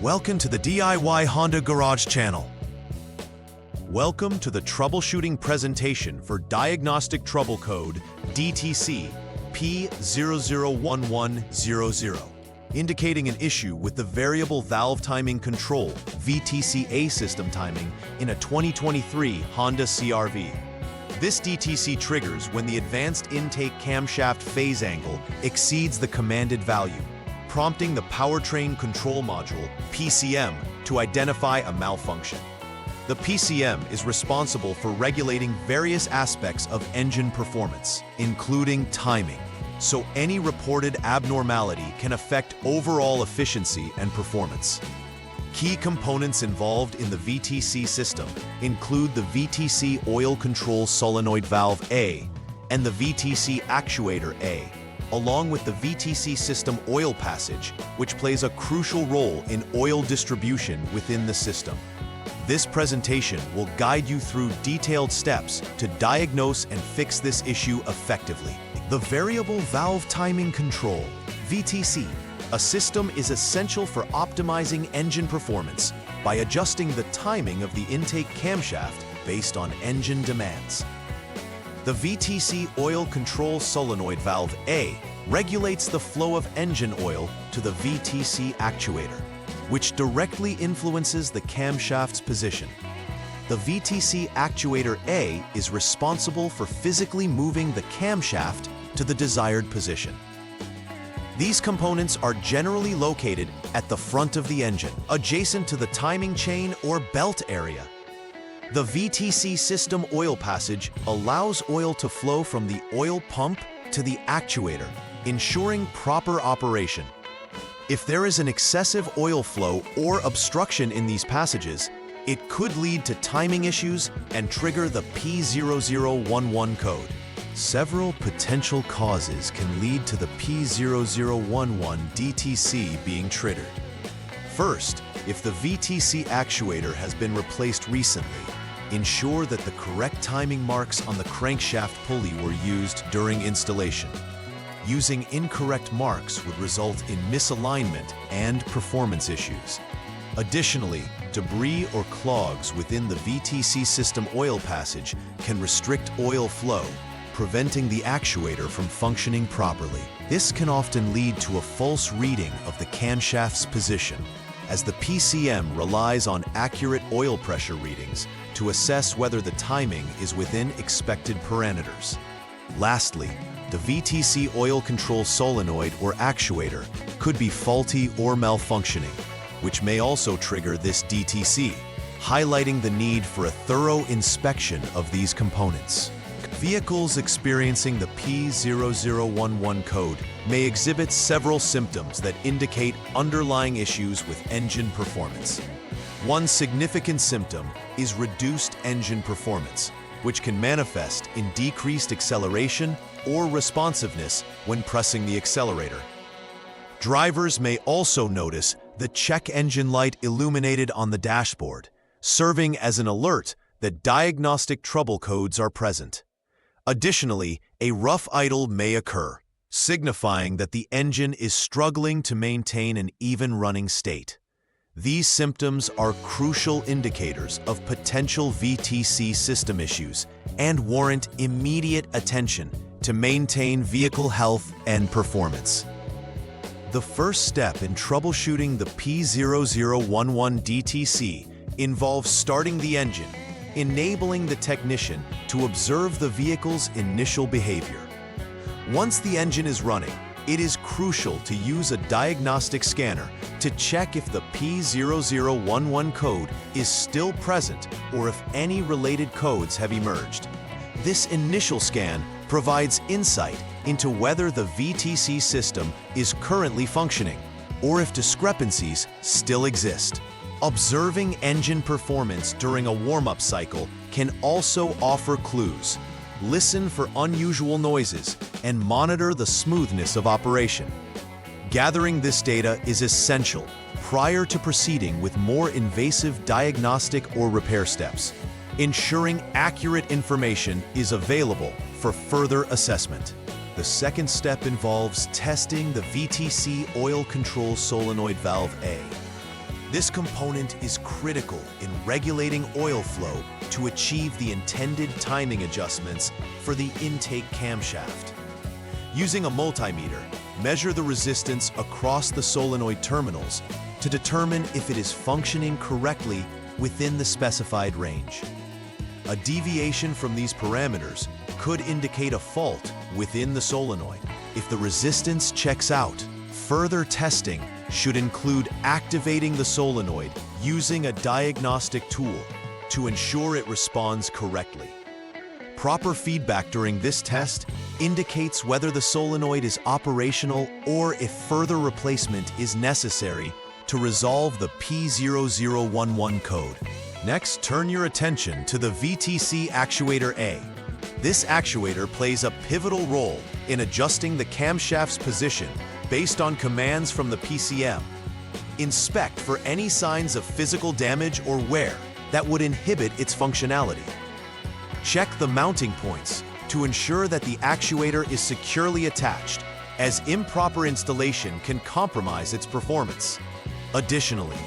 Welcome to the DIY Honda Garage channel. Welcome to the troubleshooting presentation for Diagnostic Trouble Code DTC P0011-00, indicating an issue with the Variable Valve Timing Control VTCA system timing in a 2023 Honda CR-V. This DTC triggers when the advanced intake camshaft phase angle exceeds the commanded value, prompting the Powertrain Control Module, PCM, to identify a malfunction. The PCM is responsible for regulating various aspects of engine performance, including timing, so any reported abnormality can affect overall efficiency and performance. Key components involved in the VTC system include the VTC Oil Control Solenoid Valve A and the VTC Actuator A, along with the VTC system oil passage, which plays a crucial role in oil distribution within the system. This presentation will guide you through detailed steps to diagnose and fix this issue effectively. The Variable Valve Timing Control, VTC, a system is essential for optimizing engine performance by adjusting the timing of the intake camshaft based on engine demands. The VTC Oil Control Solenoid Valve A regulates the flow of engine oil to the VTC actuator, which directly influences the camshaft's position. The VTC Actuator A is responsible for physically moving the camshaft to the desired position. These components are generally located at the front of the engine, adjacent to the timing chain or belt area. The VTC system oil passage allows oil to flow from the oil pump to the actuator, ensuring proper operation. If there is an excessive oil flow or obstruction in these passages, it could lead to timing issues and trigger the P0011 code. Several potential causes can lead to the P0011 DTC being triggered. First, if the VTC actuator has been replaced recently, ensure that the correct timing marks on the crankshaft pulley were used during installation. Using incorrect marks would result in misalignment and performance issues. Additionally, debris or clogs within the VTC system oil passage can restrict oil flow, preventing the actuator from functioning properly. This can often lead to a false reading of the camshaft's position, as the PCM relies on accurate oil pressure readings to assess whether the timing is within expected parameters. Lastly, the VTC oil control solenoid or actuator could be faulty or malfunctioning, which may also trigger this DTC, highlighting the need for a thorough inspection of these components. Vehicles experiencing the P0011 code may exhibit several symptoms that indicate underlying issues with engine performance. One significant symptom is reduced engine performance, which can manifest in decreased acceleration or responsiveness when pressing the accelerator. Drivers may also notice the check engine light illuminated on the dashboard, serving as an alert that diagnostic trouble codes are present. Additionally, a rough idle may occur, signifying that the engine is struggling to maintain an even running state. These symptoms are crucial indicators of potential VTC system issues and warrant immediate attention to maintain vehicle health and performance. The first step in troubleshooting the P0011 DTC involves starting the engine, enabling the technician to observe the vehicle's initial behavior. Once the engine is running, it is crucial to use a diagnostic scanner to check if the P0011 code is still present or if any related codes have emerged. This initial scan provides insight into whether the VTC system is currently functioning or if discrepancies still exist. Observing engine performance during a warm-up cycle can also offer clues. Listen for unusual noises and monitor the smoothness of operation. Gathering this data is essential prior to proceeding with more invasive diagnostic or repair steps, ensuring accurate information is available for further assessment. The second step involves testing the VTC Oil Control Solenoid Valve A. This component is critical in regulating oil flow to achieve the intended timing adjustments for the intake camshaft. Using a multimeter, measure the resistance across the solenoid terminals to determine if it is functioning correctly within the specified range. A deviation from these parameters could indicate a fault within the solenoid. If the resistance checks out, further testing should include activating the solenoid using a diagnostic tool to ensure it responds correctly. Proper feedback during this test indicates whether the solenoid is operational or if further replacement is necessary to resolve the P0011 code. Next, turn your attention to the VTC Actuator A. This actuator plays a pivotal role in adjusting the camshaft's position based on commands from the PCM. Inspect for any signs of physical damage or wear that would inhibit its functionality. Check the mounting points to ensure that the actuator is securely attached, as improper installation can compromise its performance. Additionally,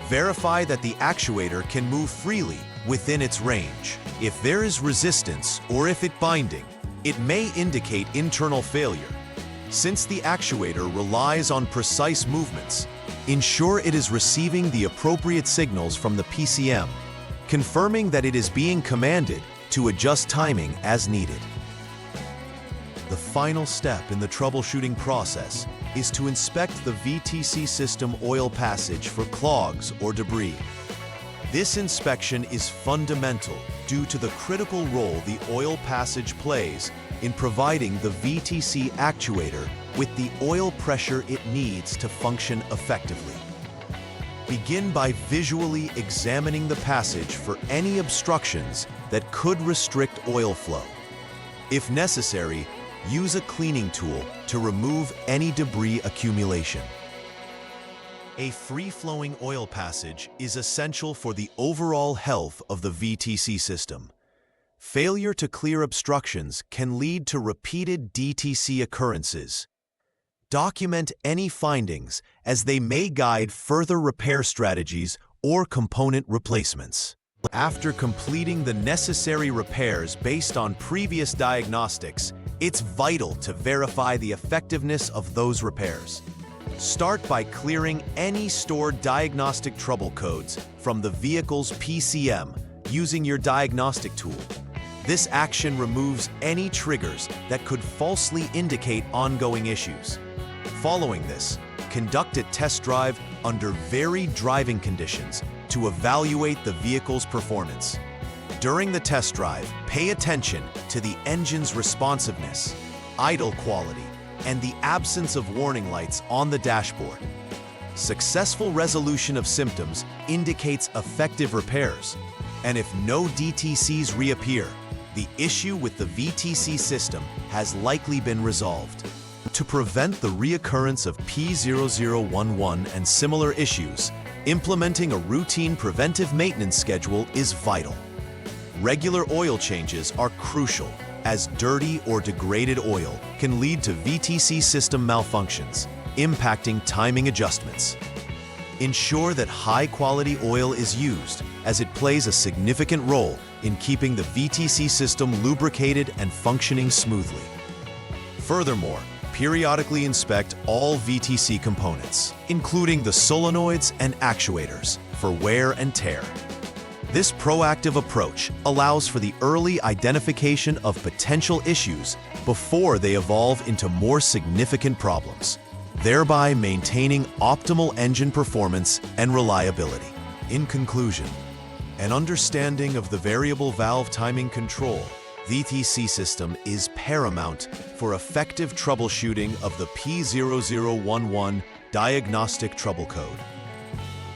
verify that the actuator can move freely within its range. If there is resistance or if it's binding, it may indicate internal failure. Since the actuator relies on precise movements, ensure it is receiving the appropriate signals from the PCM, confirming that it is being commanded to adjust timing as needed. The final step in the troubleshooting process is to inspect the VTC system oil passage for clogs or debris. This inspection is fundamental due to the critical role the oil passage plays in providing the VTC actuator with the oil pressure it needs to function effectively. Begin by visually examining the passage for any obstructions that could restrict oil flow. If necessary, use a cleaning tool to remove any debris accumulation. A free-flowing oil passage is essential for the overall health of the VTC system. Failure to clear obstructions can lead to repeated DTC occurrences. Document any findings, as they may guide further repair strategies or component replacements. After completing the necessary repairs based on previous diagnostics, it's vital to verify the effectiveness of those repairs. Start by clearing any stored diagnostic trouble codes from the vehicle's PCM using your diagnostic tool. This action removes any triggers that could falsely indicate ongoing issues. Following this, conduct a test drive under varied driving conditions to evaluate the vehicle's performance. During the test drive, pay attention to the engine's responsiveness, idle quality, and the absence of warning lights on the dashboard. Successful resolution of symptoms indicates effective repairs, and if no DTCs reappear, the issue with the VTC system has likely been resolved. To prevent the reoccurrence of P0011 and similar issues, implementing a routine preventive maintenance schedule is vital. Regular oil changes are crucial, as dirty or degraded oil can lead to VTC system malfunctions, impacting timing adjustments. Ensure that high-quality oil is used, as it plays a significant role in keeping the VTC system lubricated and functioning smoothly. Furthermore, periodically inspect all VTC components, including the solenoids and actuators, for wear and tear. This proactive approach allows for the early identification of potential issues before they evolve into more significant problems, thereby maintaining optimal engine performance and reliability. In conclusion, an understanding of the variable valve timing control VTC system is paramount for effective troubleshooting of the P0011 Diagnostic Trouble Code.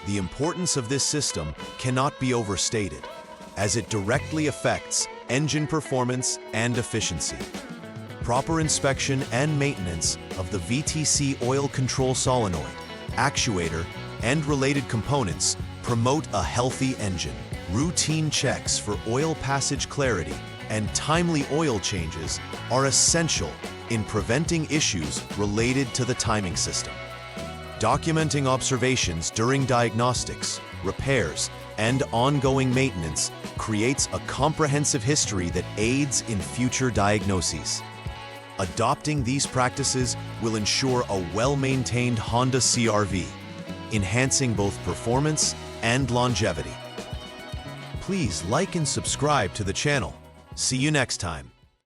The importance of this system cannot be overstated, as it directly affects engine performance and efficiency. Proper inspection and maintenance of the VTC oil control solenoid, actuator, and related components promote a healthy engine. Routine checks for oil passage clarity and timely oil changes are essential in preventing issues related to the timing system. Documenting observations during diagnostics, repairs, and ongoing maintenance creates a comprehensive history that aids in future diagnoses. Adopting these practices will ensure a well-maintained Honda CR-V, enhancing both performance and longevity. Please like and subscribe to the channel. See you next time.